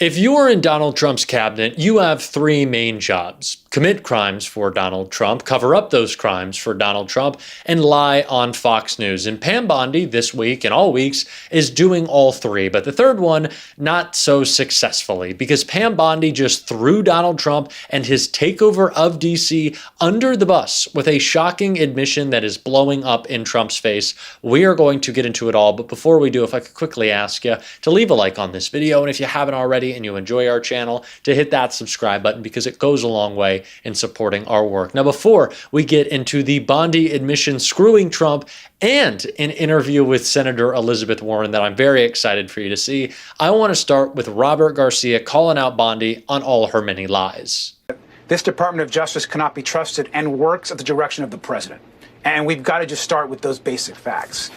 If you are in Donald Trump's cabinet, you have three main jobs: commit crimes for Donald Trump, cover up those crimes for Donald Trump, and lie on Fox News. And Pam Bondi this week and all weeks is doing all three, but the third one not so successfully, because Pam Bondi just threw Donald Trump and his takeover of DC under the bus with a shocking admission that is blowing up in Trump's face. We are going to get into it all, but before we do, if I could quickly ask you to leave a like on this video, and if you haven't already and you enjoy our channel, to hit that subscribe button, because it goes a long way in supporting our work. Now, before we get into the Bondi admission screwing Trump and an interview with Senator Elizabeth Warren that I'm very excited for you to see, I want to start with Robert Garcia calling out Bondi on all her many lies. This Department of Justice cannot be trusted and works at the direction of the president. And we've got to just start with those basic facts.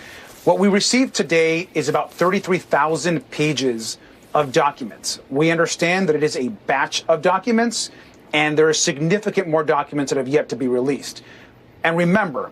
What we received today is about 33,000 pages of documents. We understand that it is a batch of documents, and there are significant more documents that have yet to be released. And remember,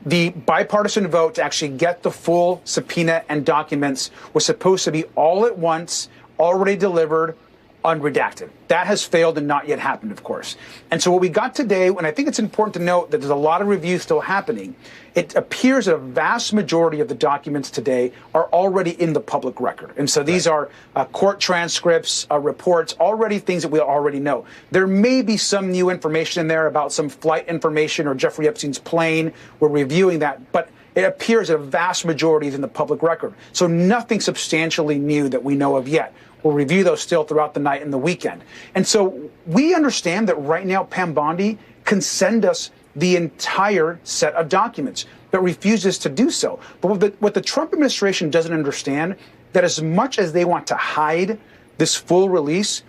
the bipartisan vote to actually get the full subpoena and documents was supposed to be all at once, already delivered, unredacted. That has failed and not yet happened, of course. And so what we got today, and I think it's important to note that there's a lot of reviews still happening, it appears that a vast majority of the documents today are already in the public record. And so these are court transcripts, reports, already things that we already know. There may be some new information in there about some flight information or Jeffrey Epstein's plane. We're reviewing that, but it appears that a vast majority is in the public record. So nothing substantially new that we know of yet. We'll review those still throughout the night and the weekend. And so we understand that right now Pam Bondi can send us the entire set of documents, but refuses to do so. But what the Trump administration doesn't understand, that as much as they want to hide this full release,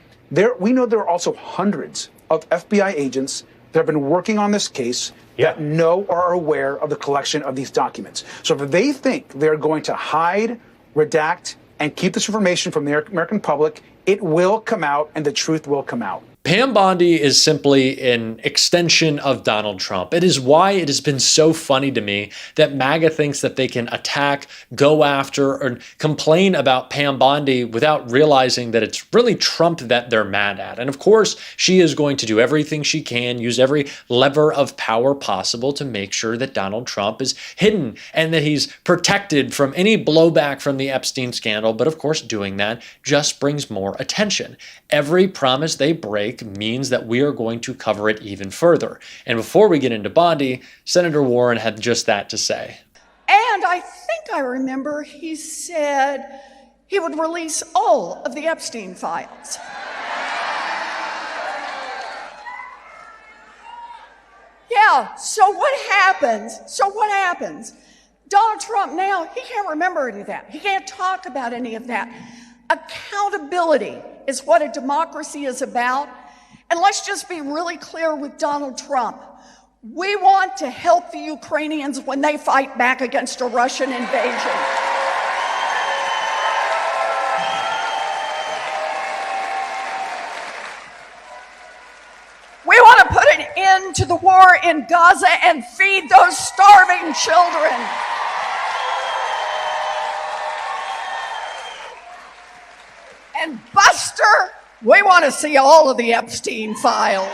we know there are also hundreds of FBI agents that have been working on this case that know or are aware of the collection of these documents. So if they think they're going to hide, redact, and keep this information from the American public, it will come out and the truth will come out. Pam Bondi is simply an extension of Donald Trump. It is why it has been so funny to me that MAGA thinks that they can attack, go after, or complain about Pam Bondi without realizing that it's really Trump that they're mad at. And of course, she is going to do everything she can, use every lever of power possible to make sure that Donald Trump is hidden and that he's protected from any blowback from the Epstein scandal. But of course, doing that just brings more attention. Every promise they break means that we are going to cover it even further. And before we get into Bondi, Senator Warren had just that to say. And I think I remember he said he would release all of the Epstein files. Yeah, so what happens? Donald Trump now, he can't remember any of that. He can't talk about any of that. Accountability is what a democracy is about. And let's just be really clear with Donald Trump. We want to help the Ukrainians when they fight back against a Russian invasion. We want to put an end to the war in Gaza and feed those starving children. And Buster, we want to see all of the Epstein files.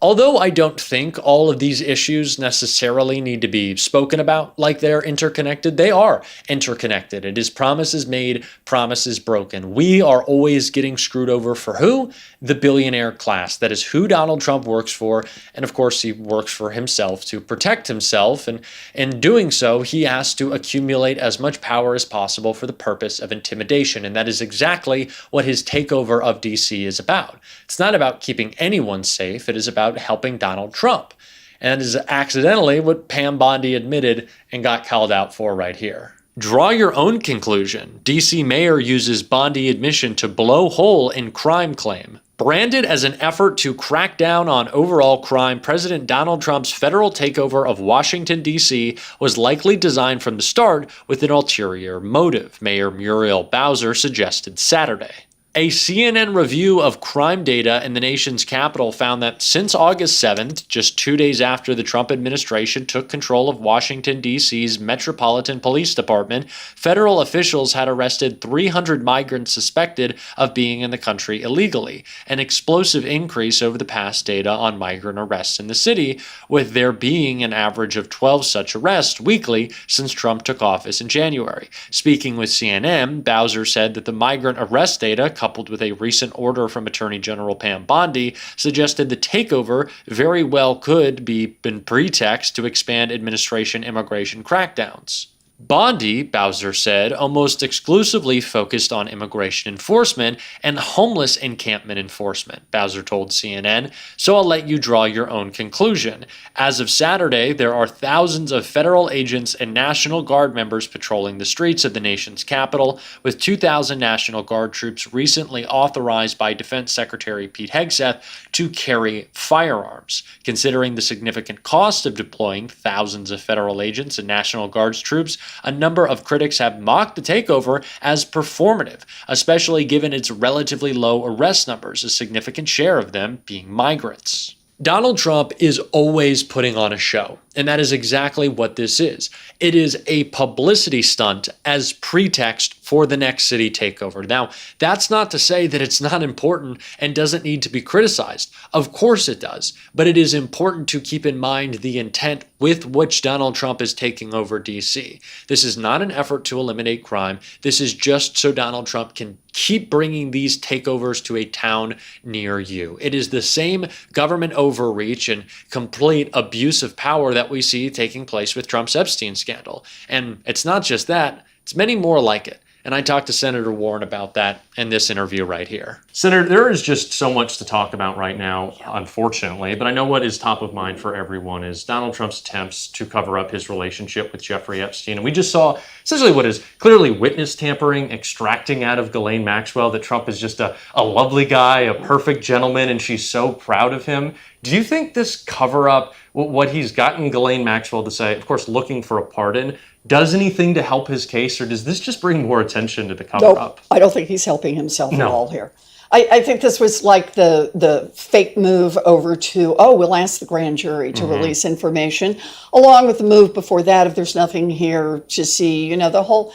Although I don't think all of these issues necessarily need to be spoken about like they're interconnected, they are interconnected. It is promises made, promises broken. We are always getting screwed over for who? The billionaire class. That is who Donald Trump works for. And of course, he works for himself to protect himself. And in doing so, he has to accumulate as much power as possible for the purpose of intimidation. And that is exactly what his takeover of DC is about. It's not about keeping anyone safe. It is about helping Donald Trump. And that is accidentally what Pam Bondi admitted and got called out for right here. Draw your own conclusion. DC mayor uses Bondi admission to blow hole in crime claim. Branded as an effort to crack down on overall crime, President Donald Trump's federal takeover of Washington, D.C. was likely designed from the start with an ulterior motive, Mayor Muriel Bowser suggested Saturday. A CNN review of crime data in the nation's capital found that since August 7th, just 2 days after the Trump administration took control of Washington, D.C.'s Metropolitan Police Department, federal officials had arrested 300 migrants suspected of being in the country illegally, an explosive increase over the past data on migrant arrests in the city, with there being an average of 12 such arrests weekly since Trump took office in January. Speaking with CNN, Bowser said that the migrant arrest data, coupled with a recent order from Attorney General Pam Bondi, suggested the takeover very well could be in pretext to expand administration immigration crackdowns. Bondi, Bowser said, almost exclusively focused on immigration enforcement and homeless encampment enforcement, Bowser told CNN, so I'll let you draw your own conclusion. As of Saturday, there are thousands of federal agents and National Guard members patrolling the streets of the nation's capital, with 2,000 National Guard troops recently authorized by Defense Secretary Pete Hegseth to carry firearms. Considering the significant cost of deploying thousands of federal agents and National Guard's troops, a number of critics have mocked the takeover as performative, especially given its relatively low arrest numbers, a significant share of them being migrants. Donald Trump is always putting on a show, and that is exactly what this is. It is a publicity stunt as pretext for the next city takeover. Now, that's not to say that it's not important and doesn't need to be criticized. Of course it does, but it is important to keep in mind the intent with which Donald Trump is taking over D.C. This is not an effort to eliminate crime. This is just so Donald Trump can keep bringing these takeovers to a town near you. It is the same government overreach and complete abuse of power that we see taking place with Trump's Epstein scandal. And it's not just that, it's many more like it. And I talked to Senator Warren about that in this interview right here. Senator, there is just so much to talk about right now, unfortunately, but I know what is top of mind for everyone is Donald Trump's attempts to cover up his relationship with Jeffrey Epstein. And we just saw essentially what is clearly witness tampering, extracting out of Ghislaine Maxwell that Trump is just a lovely guy, a perfect gentleman, and she's so proud of him. Do you think this cover-up, what he's gotten Ghislaine Maxwell to say, of course, looking for a pardon, does anything to help his case, or does this just bring more attention to the cover-up? Nope, I don't think he's helping himself at all here. I think this was like the fake move over to, we'll ask the grand jury to release information, along with the move before that, if there's nothing here to see, the whole.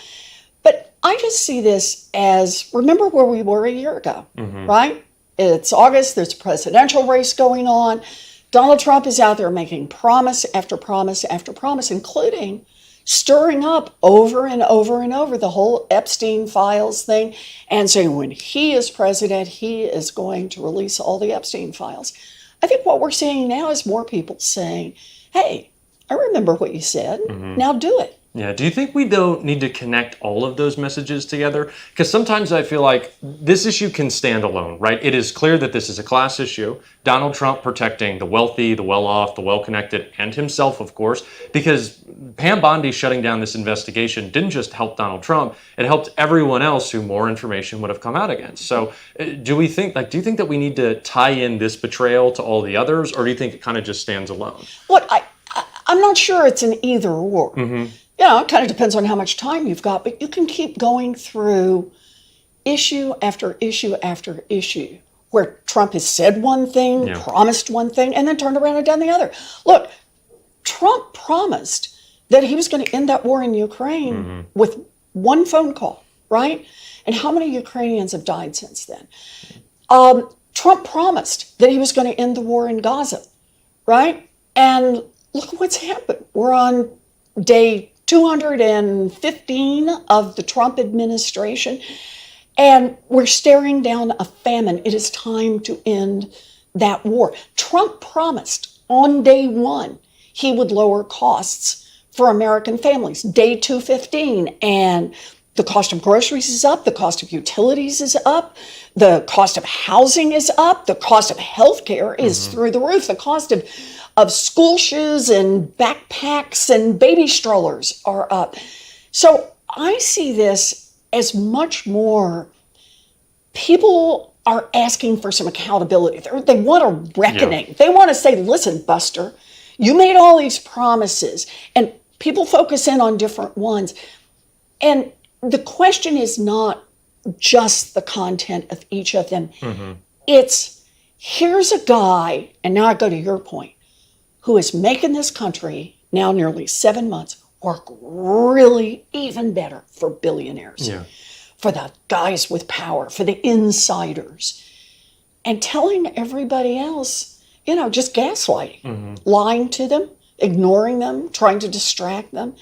But I just see this as, remember where we were a year ago, right? It's August, there's a presidential race going on. Donald Trump is out there making promise after promise after promise, including stirring up over and over and over the whole Epstein files thing and saying when he is president, he is going to release all the Epstein files. I think what we're seeing now is more people saying, hey, I remember what you said, now do it. Yeah, do you think we don't need to connect all of those messages together? Because sometimes I feel like this issue can stand alone, right? It is clear that this is a class issue. Donald Trump protecting the wealthy, the well-off, the well-connected, and himself, of course, because Pam Bondi shutting down this investigation didn't just help Donald Trump, it helped everyone else who more information would have come out against. So do you think that we need to tie in this betrayal to all the others, or do you think it kind of just stands alone? Look, I'm not sure it's an either or. It kind of depends on how much time you've got, but you can keep going through issue after issue after issue where Trump has said one thing, promised one thing, and then turned around and done the other. Look, Trump promised that he was going to end that war in Ukraine with one phone call, right? And how many Ukrainians have died since then? Trump promised that he was going to end the war in Gaza, right? And look what's happened. We're on day 215 of the Trump administration, and we're staring down a famine. It is time to end that war. Trump promised on day one he would lower costs for American families. Day 215, and the cost of groceries is up, the cost of utilities is up, the cost of housing is up, the cost of healthcare is through the roof, the cost of school shoes and backpacks and baby strollers are up. So I see this as much more, people are asking for some accountability. They want a reckoning. Yeah. They want to say, listen, Buster, you made all these promises, and people focus in on different ones. And the question is not just the content of each of them. It's, here's a guy, and now I go to your point, who is making this country, now nearly 7 months, work really even better for billionaires, for the guys with power, for the insiders, and telling everybody else, just gaslighting, lying to them, ignoring them, trying to distract them.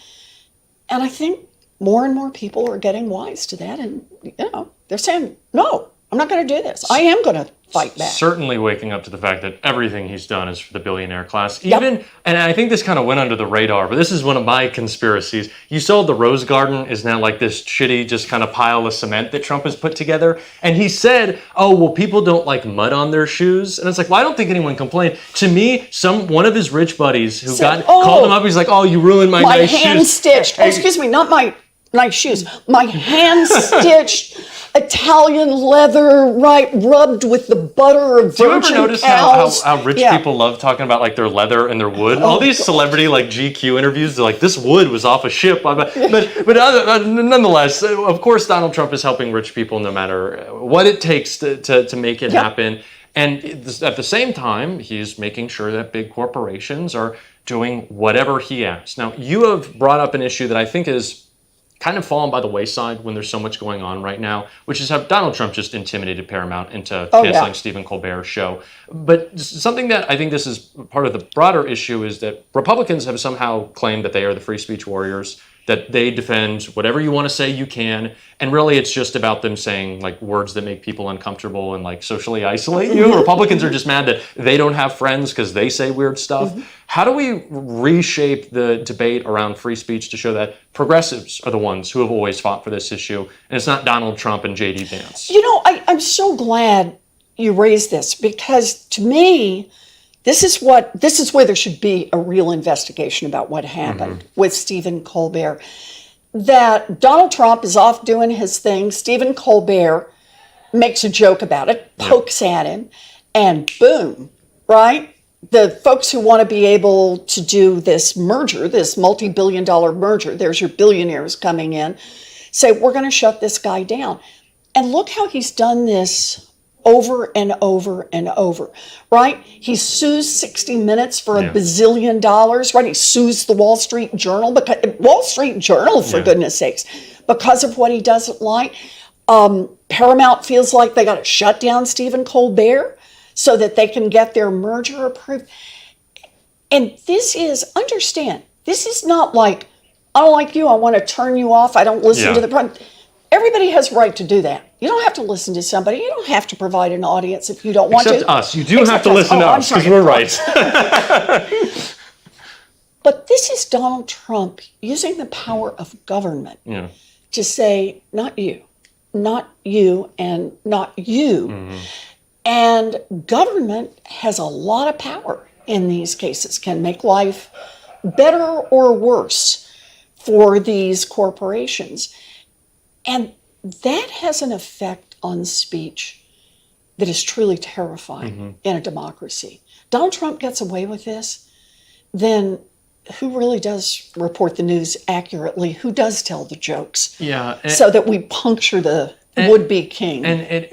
And I think more and more people are getting wise to that. And, they're saying, no, I'm not going to do this. I am going to fight back. Certainly waking up to the fact that everything he's done is for the billionaire class. Even, and I think this kind of went under the radar, but this is one of my conspiracies. You saw the Rose Garden is now like this shitty just kind of pile of cement that Trump has put together. And he said, oh, well, people don't like mud on their shoes. And it's like, well, I don't think anyone complained. To me, one of his rich buddies who called him up, he's like, oh, you ruined my nice shoes. My hand-stitched, excuse me, not my nice shoes, my hand-stitched Italian leather, rubbed with the butter of virgin cows. Do you ever notice how rich people love talking about like their leather and their wood? All these celebrity like GQ interviews, they're like, this wood was off a ship. But nonetheless, of course, Donald Trump is helping rich people no matter what it takes to make it happen. And at the same time, he's making sure that big corporations are doing whatever he asks. Now, you have brought up an issue that I think is kind of fallen by the wayside when there's so much going on right now, which is how Donald Trump just intimidated Paramount into canceling Stephen Colbert's show. But something that I think this is part of the broader issue is that Republicans have somehow claimed that they are the free speech warriors, that they defend whatever you want to say you can, and really it's just about them saying like words that make people uncomfortable and like socially isolate you. Republicans are just mad that they don't have friends because they say weird stuff. How do we reshape the debate around free speech to show that progressives are the ones who have always fought for this issue, and it's not Donald Trump and J.D. Vance? I'm so glad you raised this, because to me, this is where there should be a real investigation about what happened with Stephen Colbert. That Donald Trump is off doing his thing. Stephen Colbert makes a joke about it, pokes at him, and boom, right? The folks who want to be able to do this merger, this multi-billion-dollar merger, there's your billionaires coming in, say, we're going to shut this guy down. And look how he's done this over and over and over, right? He sues 60 Minutes for $1 bazillion, right? He sues the Wall Street Journal, for goodness sakes, because of what he doesn't like. Paramount feels like they got to shut down Stephen Colbert so that they can get their merger approved. And this is not like, I don't like you, I want to turn you off, I don't listen to the program. Everybody has a right to do that. You don't have to listen to somebody. You don't have to provide an audience if you don't want to. Except us. You do have to listen to us because we're right. But this is Donald Trump using the power of government to say, not you, and not you. And government has a lot of power in these cases, can make life better or worse for these corporations. And that has an effect on speech that is truly terrifying in a democracy. Donald Trump gets away with this, then who really does report the news accurately? Who does tell the jokes? So that we puncture the would-be king? And